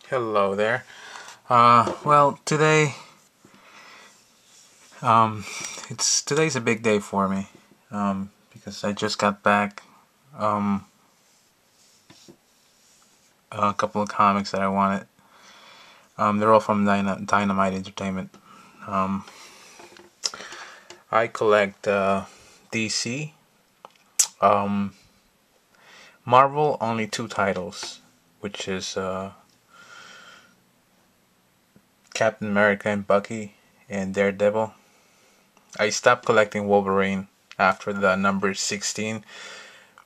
Hello there. Well, today's a big day for me, because I just got back a couple of comics that I wanted. They're all from Dynamite Entertainment. Um, I collect DC, um, Marvel, only two titles, which is Captain America and Bucky, and Daredevil. I stopped collecting Wolverine after the number 16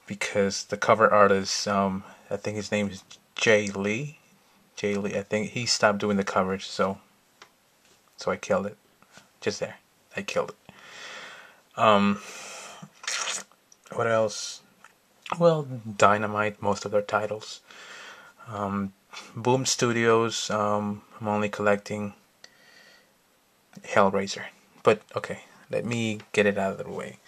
because the cover artist, I think his name is Jay Lee. Jay Lee, I think he stopped doing the coverage, so I killed it. Just there, I killed it. Um, what else? Well, Dynamite, most of their titles. Boom Studios, I'm only collecting Hellraiser. But okay, let me get it out of the way.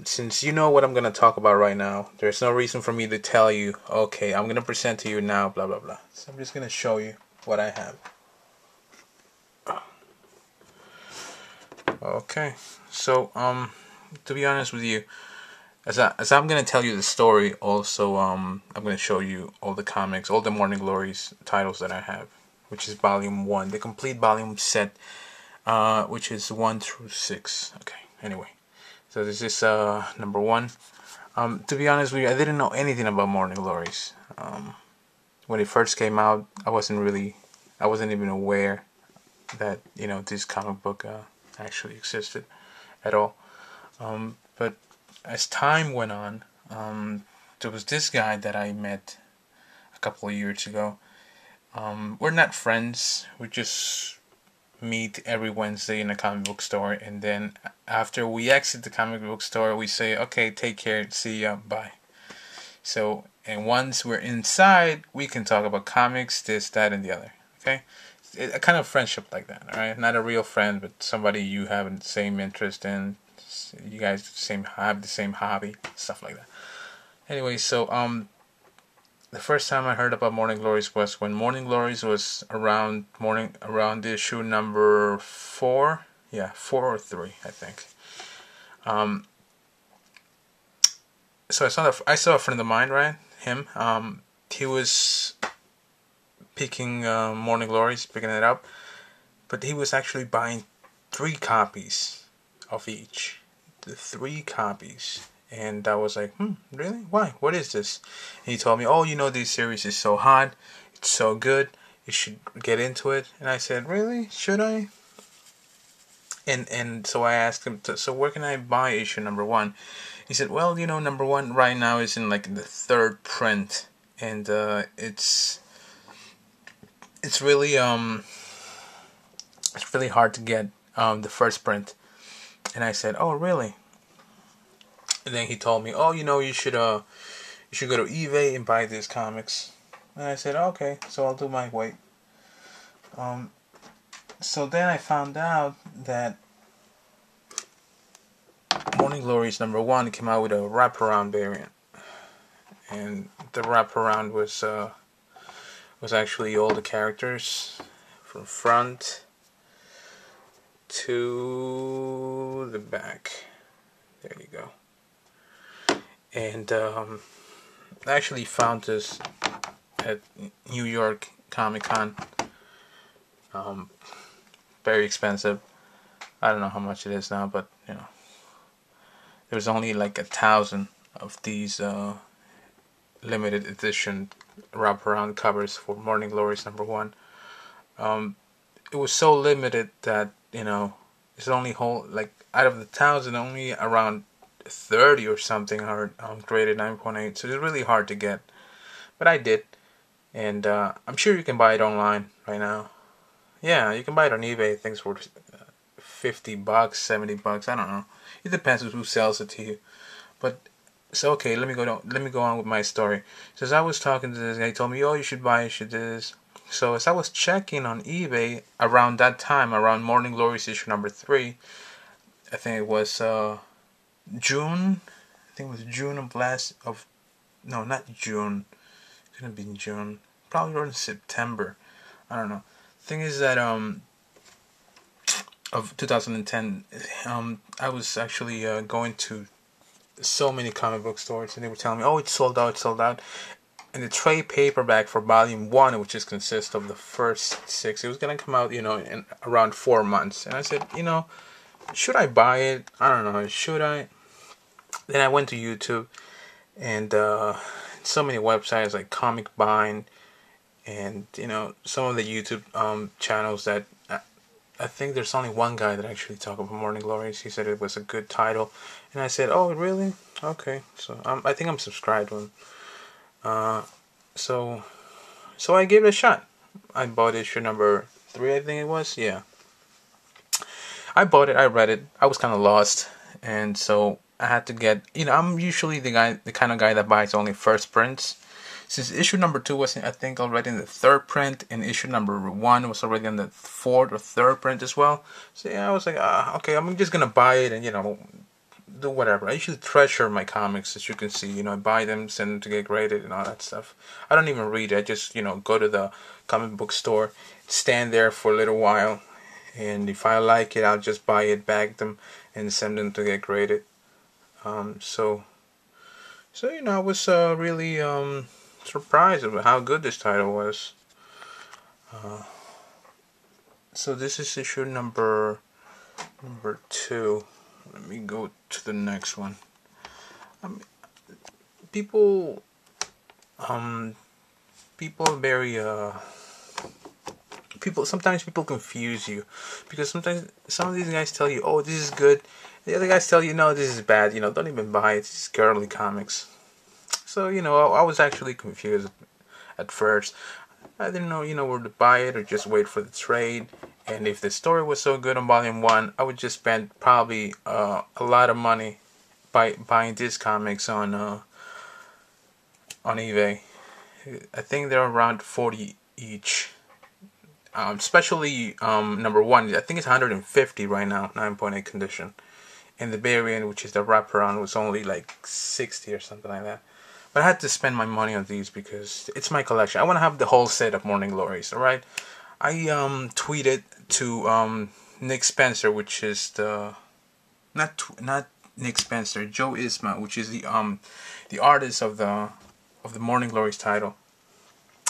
Since you know what I'm going to talk about right now, there's no reason for me to tell you, okay, I'm going to present to you now, blah, blah, blah. So I'm just going to show you what I have. Okay, so, to be honest with you, as I'm going to tell you the story, also, I'm going to show you all the comics, all the Morning Glories titles that I have, which is Volume 1, the complete volume set, which is 1 through 6. Okay, anyway. So this is number 1. To be honest with you, I didn't know anything about Morning Glories. When it first came out, I wasn't even aware that this comic book actually existed at all. But as time went on, there was this guy that I met a couple of years ago. We're not friends. We just meet every Wednesday in a comic book store, and then after we exit the comic book store, we say, okay, take care, see ya, bye. So, and once we're inside, we can talk about comics, this, that, and the other. Okay, a kind of friendship like that. All right, not a real friend, but somebody you have the same interest in. You guys have the same hobby, stuff like that. Anyway, so the first time I heard about Morning Glories was when Morning Glories was around issue number 4. Yeah, 4 or 3, I think. So I saw a friend of mine, right? Him. He was picking Morning Glories, picking it up, but he was actually buying 3 copies of each. The 3 copies. And I was like, really? Why? What is this? And he told me, oh, this series is so hot. It's so good. You should get into it. And I said, really? Should I? And so I asked him, so where can I buy issue number 1? He said, well, number 1 right now is in like the 3rd print. And it's really hard to get the 1st print. And I said, oh, really? And then he told me, oh, you should go to eBay and buy these comics. And I said, okay, so I'll do my weight. So then I found out that Morning Glories number 1 came out with a wraparound variant, and the wraparound was actually all the characters from front to the back. There you go. And I actually found this at New York Comic Con. Very expensive. I don't know how much it is now, but there's only like 1,000 of these limited edition wraparound covers for Morning Glories number 1. It was so limited that it's only out of the 1,000, only around 30 or something are graded 9.8, so it's really hard to get, but I did, and I'm sure you can buy it online right now. Yeah, you can buy it on eBay. I think it's worth $50, $70. I don't know. It depends on who sells it to you. But so okay, let me go on with my story. So as I was talking to this guy, he told me, oh, you should buy it, you should do this. So as I was checking on eBay around that time, around Morning Glories issue number 3, I think it was June. I think it was June of no, not June. It couldn't have been June. probably around September. I don't know. Thing is that of 2010, I was actually going to so many comic book stores, and they were telling me, "Oh, it's sold out, it's sold out." And the trade paperback for Volume 1, which is consists of the first 6, it was gonna come out, in around 4 months. And I said, should I buy it? I don't know, should I? Then I went to YouTube, and so many websites like Comic Bind, and some of the YouTube channels that I think there's only one guy that actually talked about MoRNiNG GLoRieS. He said it was a good title, and I said, "Oh, really? Okay." So I think I'm subscribed to him. So I gave it a shot. I bought issue number 3, I think it was. Yeah. I bought it. I read it. I was kind of lost, and so I had to get. I'm usually the kind of guy that buys only first prints. Since issue number 2 was, I think, already in the 3rd print, and issue number 1 was already in the 4th or 3rd print as well. So yeah, I was like, okay, I'm just gonna buy it and do whatever. I usually treasure my comics, as you can see. I buy them, send them to get graded, and all that stuff. I don't even read it. I just go to the comic book store, stand there for a little while, and if I like it, I'll just buy it, bag them, and send them to get graded. So I was really surprised about how good this title was. So this is issue number 2. Let me go to the next one. People very sometimes people confuse you, because sometimes some of these guys tell you, "Oh, this is good," the other guys tell you, "No, this is bad. Don't even buy it. It's girly comics." So I was actually confused at first. I didn't know where to buy it or just wait for the trade. And if the story was so good on Volume 1, I would just spend probably a lot of money buying these comics on eBay. I think they're around 40 each. Especially number 1, I think it's 150 right now, 9.8 condition. And the variant, which is the wraparound, was only like 60 or something like that. But I had to spend my money on these because it's my collection. I want to have the whole set of MoRNiNG GLoRieS, alright? I tweeted to Nick Spencer, which is the not Nick Spencer, Joe eiSMa, which is the artist of the MoRNiNG GLoRieS title.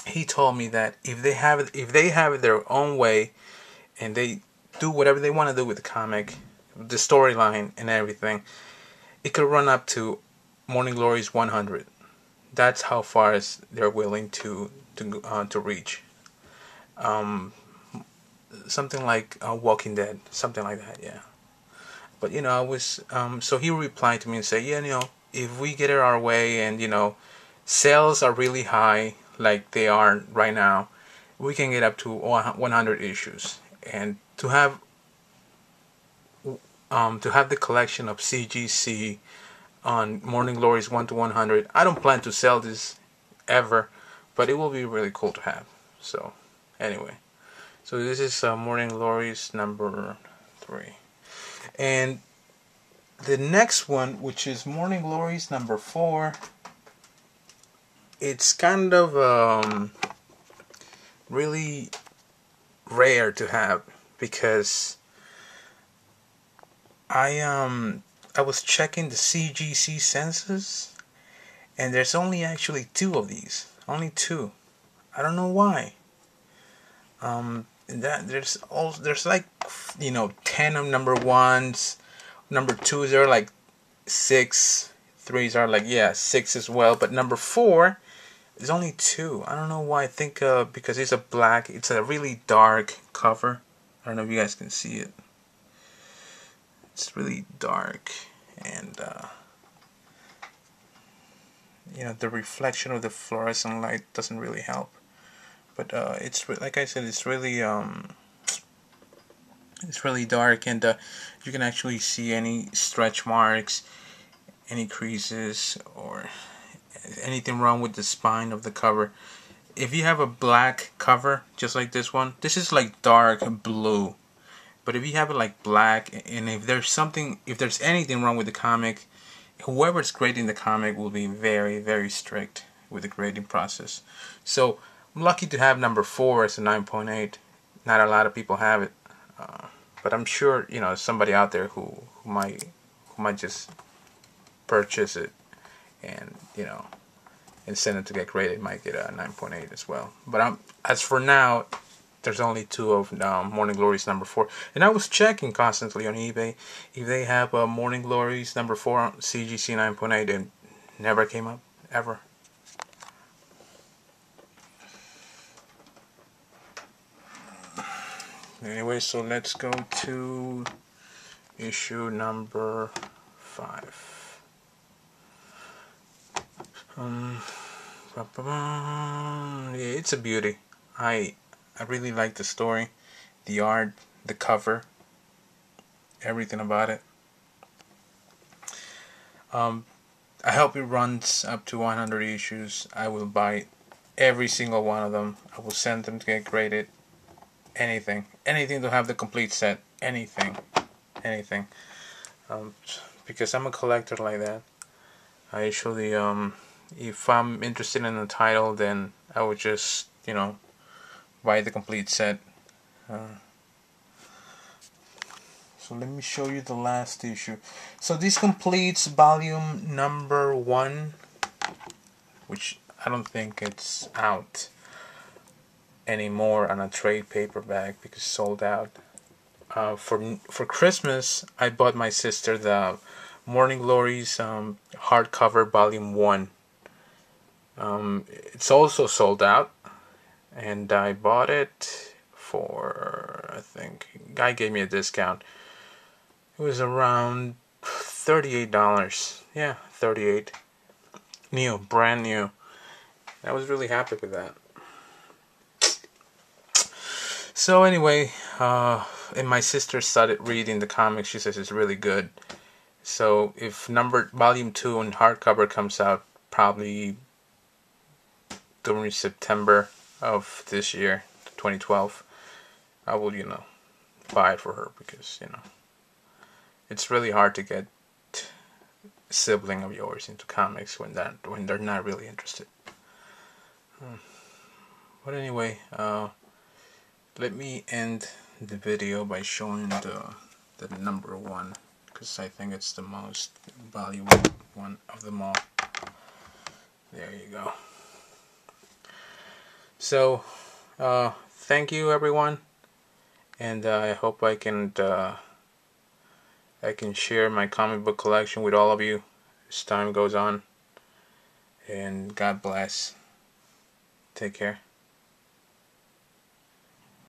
He told me that if they have it their own way, and they do whatever they want to do with the comic, the storyline and everything, it could run up to MoRNiNG GLoRieS 100. That's how far as they're willing to reach. Something like Walking Dead, something like that, yeah. But I was so he replied to me and said, yeah, if we get it our way, and sales are really high like they are right now, we can get up to 100 issues. And to have the collection of CGC on MoRNiNG GLoRieS 1 to 100, I don't plan to sell this ever, but it will be really cool to have. So anyway, so this is MoRNiNG GLoRieS number 3, and the next one, which is MoRNiNG GLoRieS number 4, it's kind of really rare to have, because I was checking the CGC census, and there's only actually 2 of these. Only 2. I don't know why. There's like 10 of number 1s. Number 2s are like 6. 3s are like 6 as well. But number 4 is only 2. I don't know why. I think because it's a really dark cover. I don't know if you guys can see it. It's really dark, and the reflection of the fluorescent light doesn't really help. But it's like I said, it's really dark, and you can actually see any stretch marks, any creases, or anything wrong with the spine of the cover. If you have a black cover, just like this one, this is like dark blue. But if you have it like black, and if there's anything wrong with the comic, whoever's grading the comic will be very, very strict with the grading process. So I'm lucky to have number 4 as a 9.8. Not a lot of people have it, but I'm sure somebody out there who might just purchase it and and send it to get graded might get a 9.8 as well. But as for now, there's only 2 of MoRNiNG GLoRieS number 4, and I was checking constantly on eBay if they have a MoRNiNG GLoRieS number 4 CGC 9.8, and never came up ever. Anyway, so let's go to issue number 5. Yeah, it's a beauty. I really like the story, the art, the cover, everything about it. I hope it runs up to 100 issues. I will buy every single one of them. I will send them to get graded. Anything to have the complete set. Anything. Because I'm a collector like that. I usually if I'm interested in a title, then I would just buy the complete set. So let me show you the last issue. So this completes volume number 1, which I don't think it's out anymore on a trade paperback because it's sold out. For Christmas, I bought my sister the MoRNiNG GLoRieS hardcover volume 1. It's also sold out, and I bought it for, I think, guy gave me a discount. It was around $38. Yeah, $38. New, brand new. I was really happy with that. So anyway, and my sister started reading the comics. She says it's really good. So if volume 2 and hardcover comes out probably during September of this year, 2012, I will buy it for her, because it's really hard to get a sibling of yours into comics when they're not really interested. But anyway, let me end the video by showing the number 1, because I think it's the most valuable one of them all. There you go. So thank you everyone, and I hope I can share my comic book collection with all of you as time goes on, and God bless. Take care.